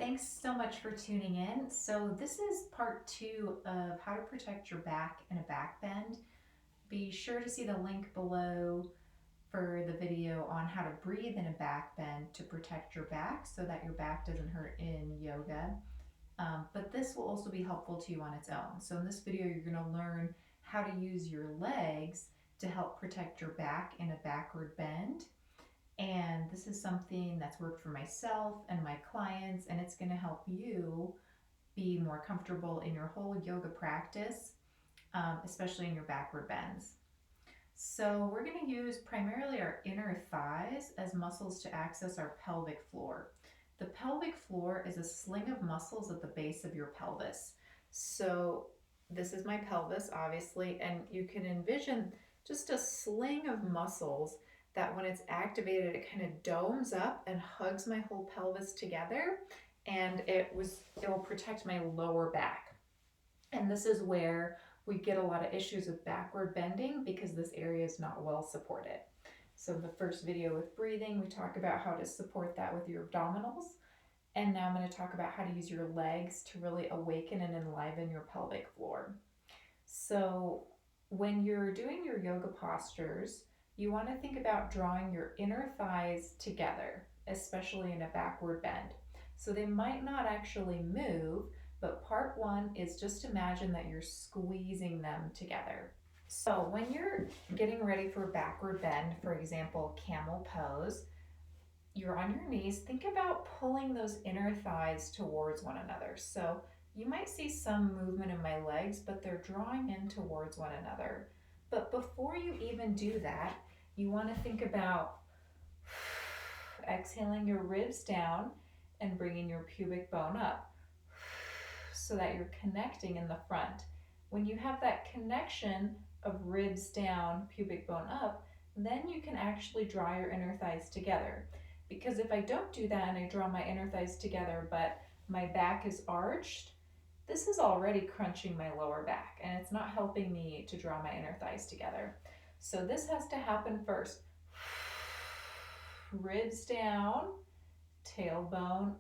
Thanks so much for tuning in. So, this is part two of how to protect your back in a back bend. Be sure to see the link below for the video on how to breathe in a back bend to protect your back so that your back doesn't hurt in yoga. But this will also be helpful to you on its own. So, in this video, you're going to learn how to use your legs to help protect your back in a backward bend. And this is something that's worked for myself and my clients, and it's going to help you be more comfortable in your whole yoga practice, especially in your backward bends. So, we're going to use primarily our inner thighs as muscles to access our pelvic floor. The pelvic floor is a sling of muscles at the base of your pelvis. So, this is my pelvis, obviously, and you can envision just a sling of muscles that when it's activated, it kind of domes up and hugs my whole pelvis together, and it will protect my lower back. And this is where we get a lot of issues with backward bending because this area is not well supported. So the first video with breathing, we talk about how to support that with your abdominals. And now I'm going to talk about how to use your legs to really awaken and enliven your pelvic floor. So when you're doing your yoga postures, you want to think about drawing your inner thighs together, especially in a backward bend. So they might not actually move, but part one is just imagine that you're squeezing them together. So when you're getting ready for a backward bend, for example, camel pose, you're on your knees. Think about pulling those inner thighs towards one another. So you might see some movement in my legs, but they're drawing in towards one another. But before you even do that, you want to think about exhaling your ribs down and bringing your pubic bone up so that you're connecting in the front. When you have that connection of ribs down, pubic bone up, then you can actually draw your inner thighs together. Because if I don't do that and I draw my inner thighs together, but my back is arched, this is already crunching my lower back and it's not helping me to draw my inner thighs together. So this has to happen first. Ribs down, tailbone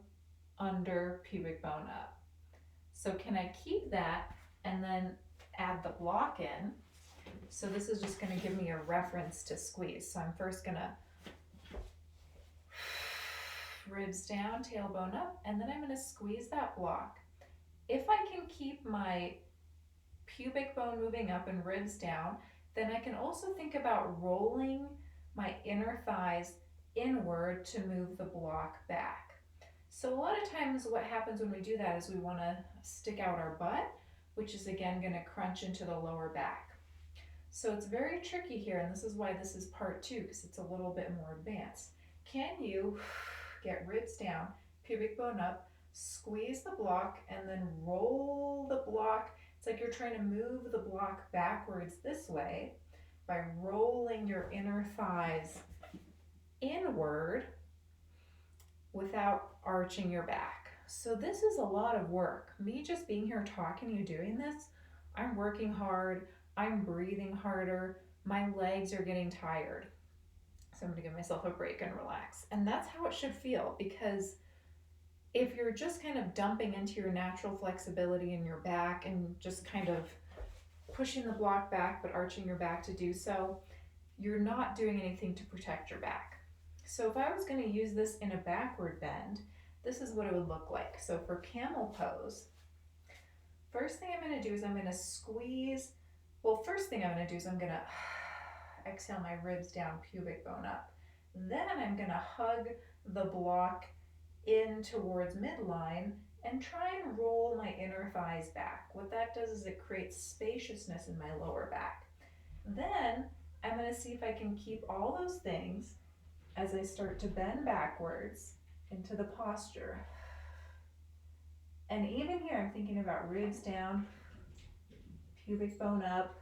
under, pubic bone up. So can I keep that and then add the block in? So this is just going to give me a reference to squeeze. So I'm first going to ribs down, tailbone up, and then I'm going to squeeze that block. If I can keep my pubic bone moving up and ribs down, then I can also think about rolling my inner thighs inward to move the block back. So a lot of times what happens when we do that is we want to stick out our butt, which is again going to crunch into the lower back. So it's very tricky here, and this is why this is part two, because it's a little bit more advanced. Can you get ribs down, pubic bone up, squeeze the block, and then roll the block? It's like you're trying to move the block backwards this way by rolling your inner thighs inward without arching your back. So this is a lot of work. Me just being here talking to you doing this, I'm working hard, I'm breathing harder, my legs are getting tired. So I'm going to give myself a break and relax. And that's how it should feel, because if you're just kind of dumping into your natural flexibility in your back and just kind of pushing the block back but arching your back to do so, you're not doing anything to protect your back. So if I was going to use this in a backward bend, this is what it would look like. So for camel pose, first thing I'm going to do is I'm going to squeeze. Well, first thing I'm going to do is I'm going to exhale my ribs down, pubic bone up. Then I'm going to hug the block in towards midline and try and roll my inner thighs back. What that does is it creates spaciousness in my lower back. Then I'm going to see if I can keep all those things as I start to bend backwards into the posture. And even here, I'm thinking about ribs down, pubic bone up,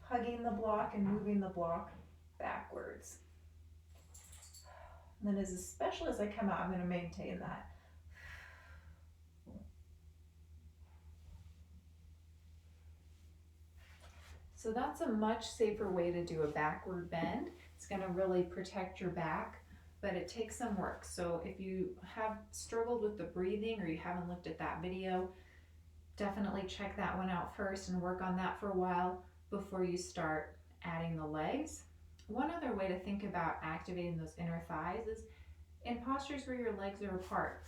hugging the block and moving the block backwards. And then especially as I come out, I'm going to maintain that. So that's a much safer way to do a backward bend. It's going to really protect your back but it takes some work. So if you have struggled with the breathing or you haven't looked at that video, definitely check that one out first and work on that for a while before you start adding the legs. One other way to think about activating those inner thighs is in postures where your legs are apart.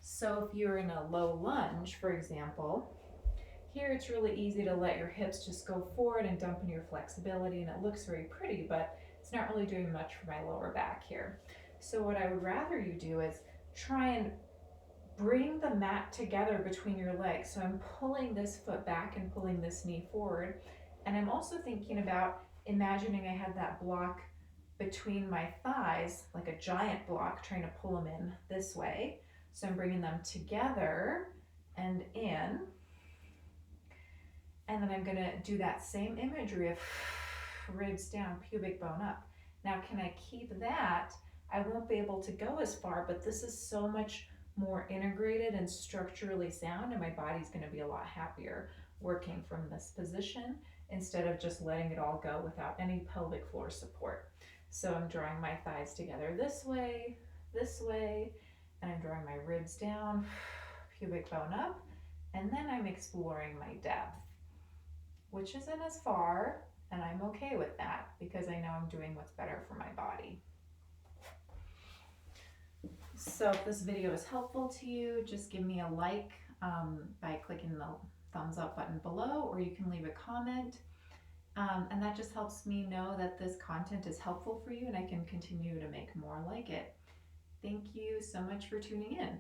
So if you're in a low lunge, for example, here it's really easy to let your hips just go forward and dump into your flexibility, and it looks very pretty, but it's not really doing much for my lower back here. So what I would rather you do is try and bring the mat together between your legs. So I'm pulling this foot back and pulling this knee forward. And I'm also thinking about imagining I had that block between my thighs, like a giant block, trying to pull them in this way. So I'm bringing them together and in. And then I'm gonna do that same imagery of ribs down, pubic bone up. Now, can I keep that? I won't be able to go as far, but this is so much more integrated and structurally sound, and my body's gonna be a lot happier working from this position instead of just letting it all go without any pelvic floor support. So I'm drawing my thighs together this way, and I'm drawing my ribs down, pubic bone up, and then I'm exploring my depth, which isn't as far, and I'm okay with that because I know I'm doing what's better for my body. So if this video is helpful to you, just give me a like by clicking the thumbs up button below, or you can leave a comment. And that just helps me know that this content is helpful for you and I can continue to make more like it. Thank you so much for tuning in.